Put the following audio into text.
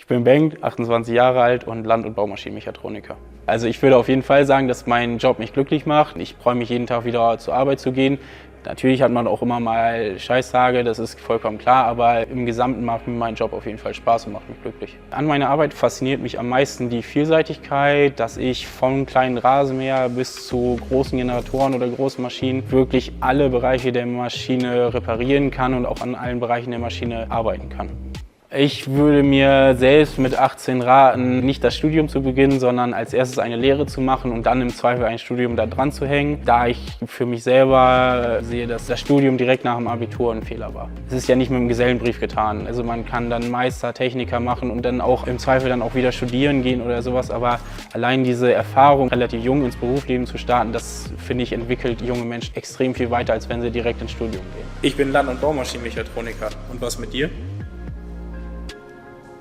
Ich bin Bengt, 28 Jahre alt und Land- und Baumaschinenmechatroniker. Also ich würde auf jeden Fall sagen, dass mein Job mich glücklich macht. Ich freue mich jeden Tag wieder zur Arbeit zu gehen. Natürlich hat man auch immer mal Scheißtage, das ist vollkommen klar, aber im Gesamten macht mir mein Job auf jeden Fall Spaß und macht mich glücklich. An meiner Arbeit fasziniert mich am meisten die Vielseitigkeit, dass ich vom kleinen Rasenmäher bis zu großen Generatoren oder großen Maschinen wirklich alle Bereiche der Maschine reparieren kann und auch an allen Bereichen der Maschine arbeiten kann. Ich würde mir selbst mit 18 raten, nicht das Studium zu beginnen, sondern als erstes eine Lehre zu machen und dann im Zweifel ein Studium da dran zu hängen, da ich für mich selber sehe, dass das Studium direkt nach dem Abitur ein Fehler war. Es ist ja nicht mit dem Gesellenbrief getan. Also man kann dann Meister, Techniker machen und dann auch im Zweifel dann auch wieder studieren gehen oder sowas, aber allein diese Erfahrung, relativ jung ins Berufsleben zu starten, das finde ich entwickelt junge Menschen extrem viel weiter, als wenn sie direkt ins Studium gehen. Ich bin Land- und Baumaschinenmechatroniker. Und was mit dir?